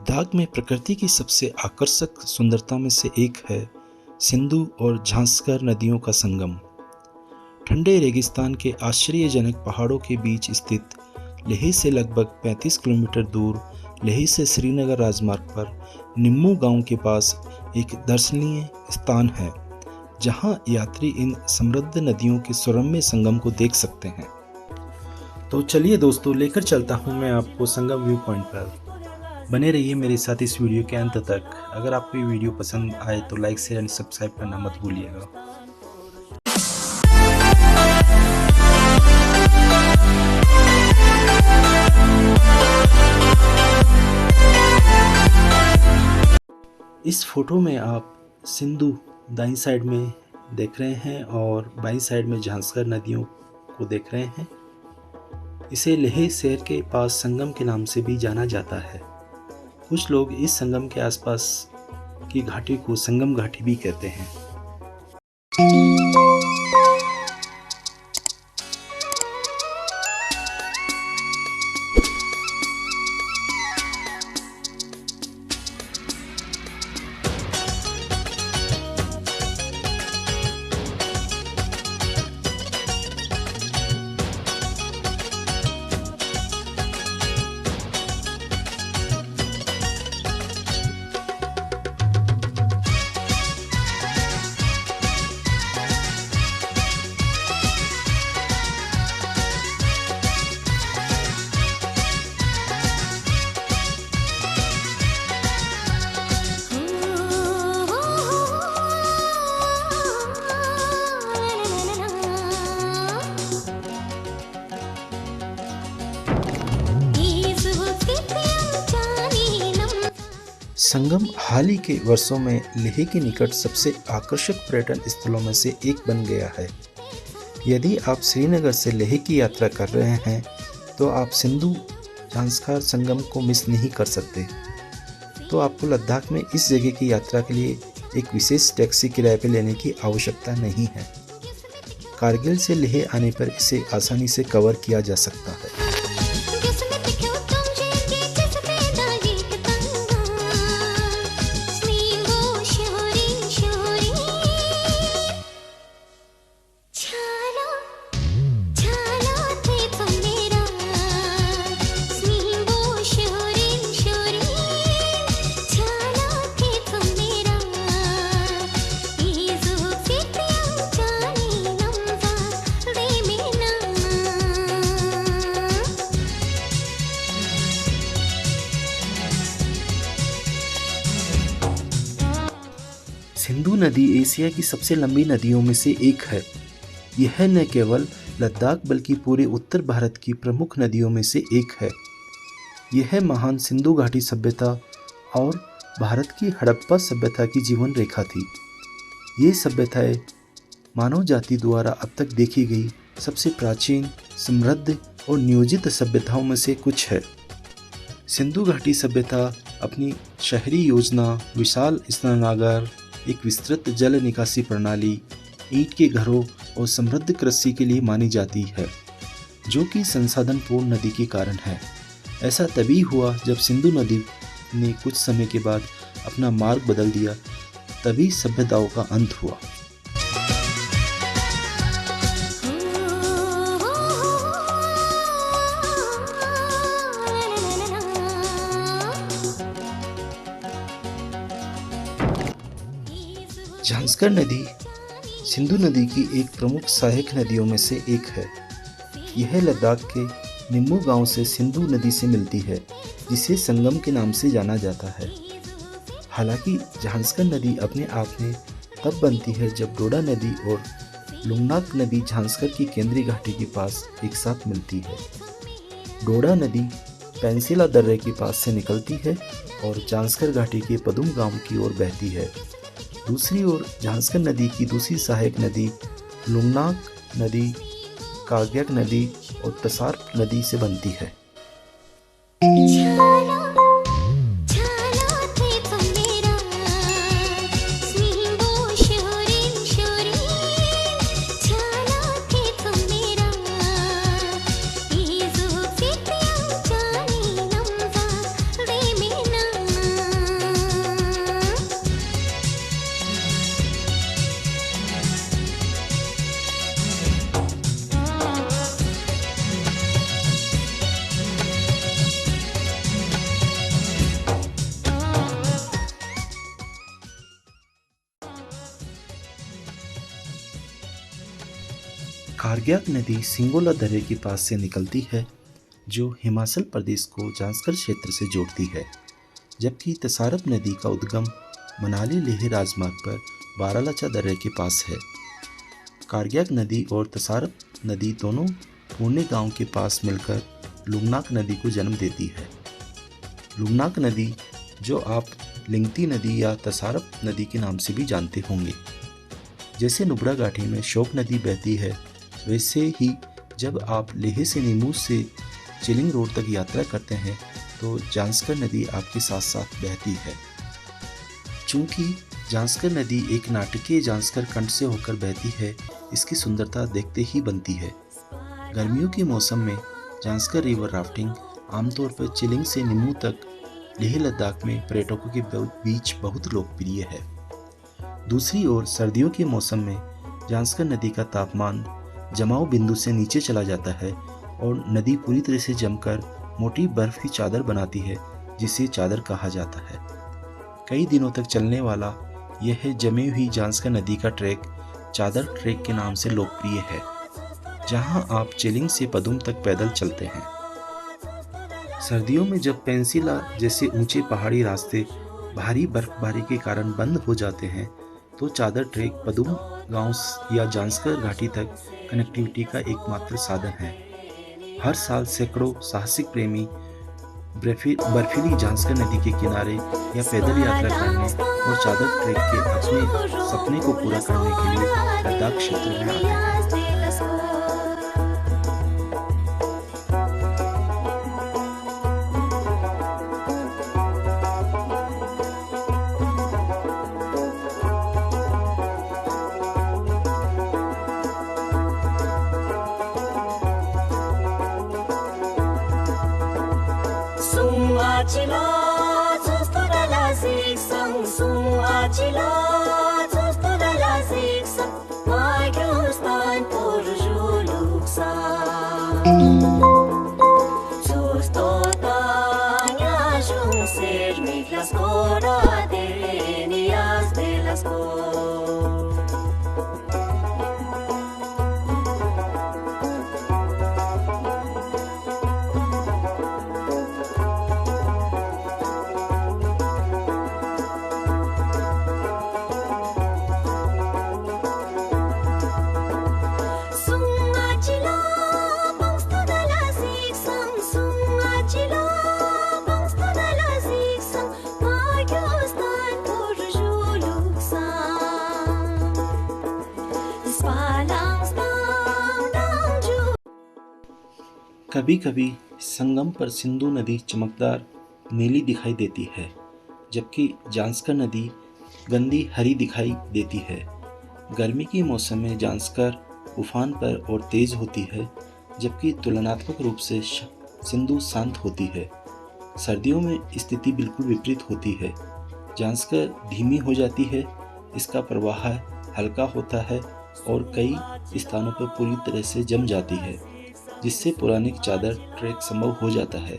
लद्दाख में प्रकृति की सबसे आकर्षक सुंदरता में से एक है सिंधु और झांसकर नदियों का संगम। ठंडे रेगिस्तान के आश्चर्यजनक पहाड़ों के बीच स्थित लेह से लगभग 35 किलोमीटर दूर लेह से श्रीनगर राजमार्ग पर निम्मू गांव के पास एक दर्शनीय स्थान है, जहां यात्री इन समृद्ध नदियों के सुरम्य संगम को देख सकते हैं। तो चलिए दोस्तों, लेकर चलता हूं मैं आपको संगम व्यू पॉइंट पर। बने रहिए मेरे साथ इस वीडियो के अंत तक। अगर आपको ये वीडियो पसंद आए तो लाइक शेयर एंड सब्सक्राइब करना मत भूलिएगा। इस फोटो में आप सिंधु दाईं साइड में देख रहे हैं और बाईं साइड में झांसकर नदियों को देख रहे हैं। इसे लेह शहर के पास संगम के नाम से भी जाना जाता है। कुछ लोग इस संगम के आसपास की घाटी को संगम घाटी भी कहते हैं। संगम हाल ही के वर्षों में लेह के निकट सबसे आकर्षक पर्यटन स्थलों में से एक बन गया है। यदि आप श्रीनगर से लेह की यात्रा कर रहे हैं तो आप सिंधु झांसकर संगम को मिस नहीं कर सकते। तो आपको लद्दाख में इस जगह की यात्रा के लिए एक विशेष टैक्सी किराए पर लेने की आवश्यकता नहीं है। कारगिल से लेह आने पर इसे आसानी से कवर किया जा सकता है। सिंधु नदी एशिया की सबसे लंबी नदियों में से एक है। यह न केवल लद्दाख बल्कि पूरे उत्तर भारत की प्रमुख नदियों में से एक है। यह महान सिंधु घाटी सभ्यता और भारत की हड़प्पा सभ्यता की जीवन रेखा थी। ये सभ्यताएं मानव जाति द्वारा अब तक देखी गई सबसे प्राचीन, समृद्ध और नियोजित सभ्यताओं में से कुछ है। सिंधु घाटी सभ्यता अपनी शहरी योजना, विशाल स्नानागार, एक विस्तृत जल निकासी प्रणाली, ईंट के घरों और समृद्ध कृषि के लिए मानी जाती है, जो कि संसाधनपूर्ण नदी के कारण है। ऐसा तभी हुआ जब सिंधु नदी ने कुछ समय के बाद अपना मार्ग बदल दिया, तभी सभ्यताओं का अंत हुआ। झांसकर नदी सिंधु नदी की एक प्रमुख सहायक नदियों में से एक है। यह लद्दाख के निम्मू गांव से सिंधु नदी से मिलती है, जिसे संगम के नाम से जाना जाता है। हालांकि झांसकर नदी अपने आप में तब बनती है जब डोडा नदी और लुंगनाक नदी झांसकर की केंद्रीय घाटी के पास एक साथ मिलती है। डोडा नदी पेंसिला दर्रे के पास से निकलती है और झांसकर घाटी के पदुम गांव की ओर बहती है। दूसरी ओर झांसकर नदी की दूसरी सहायक नदी लुंगनाक नदी काग्यक नदी और तसार्क नदी से बनती है। कारग्याक नदी सिंगोला दर्रे के पास से निकलती है जो हिमाचल प्रदेश को जांस्कर क्षेत्र से जोड़ती है, जबकि तसारप नदी का उद्गम मनाली लेह राजमार्ग पर बारालाचा दर्रे के पास है। कारग्याक नदी और तसारप नदी दोनों पुणे गांव के पास मिलकर लुमनाक नदी को जन्म देती है। लुमनाक नदी, जो आप लिंगती नदी या तसारप नदी के नाम से भी जानते होंगे। जैसे नुब्रा घाटी में शोक नदी बहती है, वैसे ही जब आप लेह से नीमू से चिलिंग रोड तक यात्रा करते हैं तो जांस्कर नदी आपके साथ साथ बहती है। चूंकि जांस्कर नदी एक नाटकीय जांस्कर कंठ से होकर बहती है, इसकी सुंदरता देखते ही बनती है। गर्मियों के मौसम में जांस्कर रिवर राफ्टिंग आमतौर पर चिलिंग से नीमू तक लेह लद्दाख में पर्यटकों के बीच बहुत लोकप्रिय है। दूसरी ओर सर्दियों के मौसम में जांस्कर नदी का तापमान जमाव बिंदु से नीचे चला जाता है और नदी पूरी तरह से जमकर मोटी बर्फ की चादर बनाती है, जिसे चादर कहा जाता है। कई दिनों तक चलने वाला यह जमी हुई जांस्कर नदी का ट्रैक चादर ट्रैक के नाम से लोकप्रिय है, जहां आप चिलिंग से पदुम तक पैदल चलते हैं। सर्दियों में जब पेंसिला जैसे ऊंचे पहाड़ी रास्ते भारी बर्फबारी के कारण बंद हो जाते हैं, तो चादर ट्रैक पदुम गांव या जांस्कर घाटी तक कनेक्टिविटी का एकमात्र साधन है। हर साल सैकड़ों साहसिक प्रेमी बर्फीली जांस्कर नदी के किनारे या पैदल यात्रा करने और चादर ट्रैक के अपने सपने को पूरा करने के लिए लद्दाख क्षेत्र में आते हैं। कभी कभी संगम पर सिंधु नदी चमकदार नीली दिखाई देती है, जबकि जांस्कर नदी गंदी हरी दिखाई देती है। गर्मी के मौसम में जांस्कर उफान पर और तेज होती है, जबकि तुलनात्मक रूप से सिंधु शांत होती है। सर्दियों में स्थिति बिल्कुल विपरीत होती है। जांस्कर धीमी हो जाती है, इसका प्रवाह हल्का होता है और कई स्थानों पर पूरी तरह से जम जाती है, जिससे पौराणिक चादर ट्रैक संभव हो जाता है।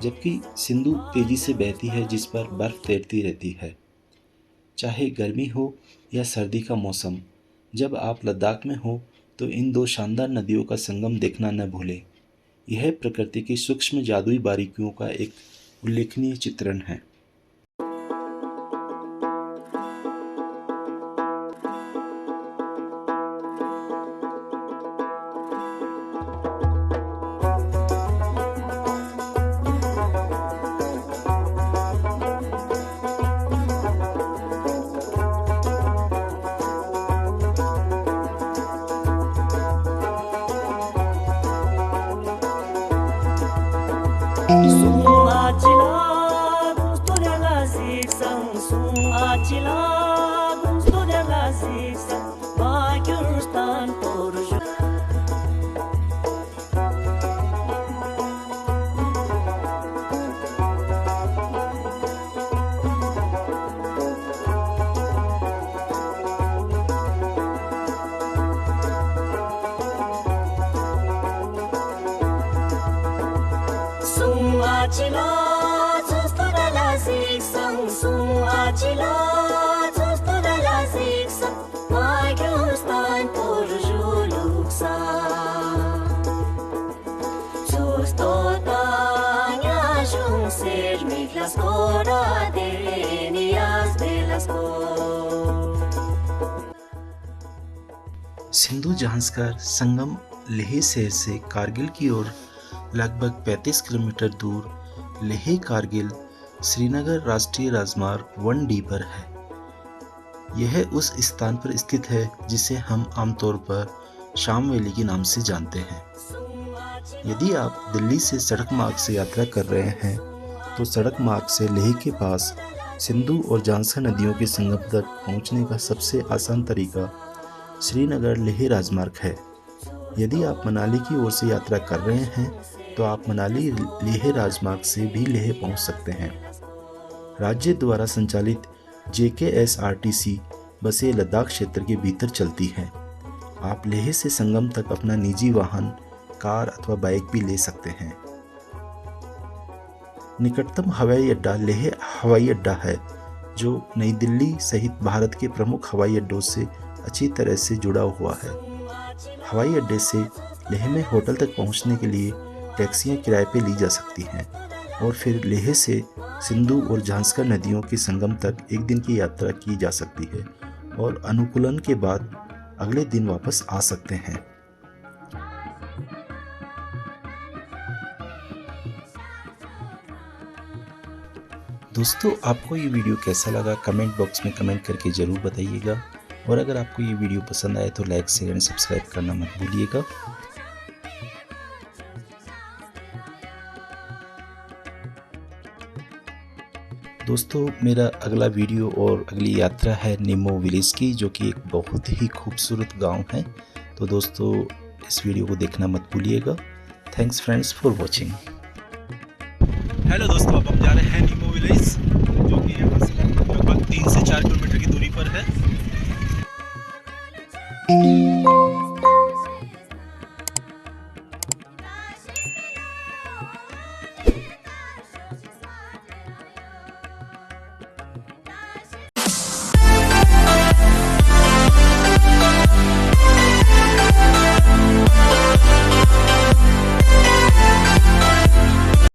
जबकि सिंधु तेजी से बहती है, जिस पर बर्फ तैरती रहती है। चाहे गर्मी हो या सर्दी का मौसम, जब आप लद्दाख में हो तो इन दो शानदार नदियों का संगम देखना न भूलें। यह प्रकृति की सूक्ष्म जादुई बारीकियों का एक उल्लेखनीय चित्रण है। Sung ser mich las Cora de Nias de las Sindhu Zanskar संगम लेह शहर से कारगिल की ओर लगभग 35 किलोमीटर दूर लेह कारगिल श्रीनगर राष्ट्रीय राजमार्ग 1D पर है। यह उस स्थान पर स्थित है जिसे हम आमतौर पर शाम वैली के नाम से जानते हैं। यदि आप दिल्ली से सड़क मार्ग से यात्रा कर रहे हैं तो सड़क मार्ग से लेह के पास सिंधु और जांस्कर नदियों के संगम तक पहुंचने का सबसे आसान तरीका श्रीनगर लेह राजमार्ग है। यदि आप मनाली की ओर से यात्रा कर रहे हैं तो आप मनाली लेह राजमार्ग से भी लेह पहुंच सकते हैं। राज्य द्वारा संचालित JKSRTC बसें लद्दाख क्षेत्र के भीतर चलती हैं। आप लेह से संगम तक अपना निजी वाहन, कार अथवा बाइक भी ले सकते हैं। निकटतम हवाई अड्डा लेह हवाई अड्डा है, जो नई दिल्ली सहित भारत के प्रमुख हवाई अड्डों से अच्छी तरह से जुड़ा हुआ है। हवाई अड्डे से लेह में होटल तक पहुंचने के लिए टैक्सियां किराए पे ली जा सकती हैं और फिर लेह से सिंधु और जांस्कर नदियों के संगम तक एक दिन की यात्रा की जा सकती है और अनुकूलन के बाद अगले दिन वापस आ सकते हैं। दोस्तों, आपको ये वीडियो कैसा लगा कमेंट बॉक्स में कमेंट करके ज़रूर बताइएगा और अगर आपको ये वीडियो पसंद आए तो लाइक, शेयर एंड सब्सक्राइब करना मत भूलिएगा। दोस्तों, मेरा अगला वीडियो और अगली यात्रा है निमो विलेज की, जो कि एक बहुत ही खूबसूरत गांव है। तो दोस्तों, इस वीडियो को देखना मत भूलिएगा। Thanks friends for watching. Hello दोस्तों, अब हम जा रहे हैं निमो विलेज, जो कि यहाँ से लगभग 3 से 4 किलोमीटर की दूरी पर है।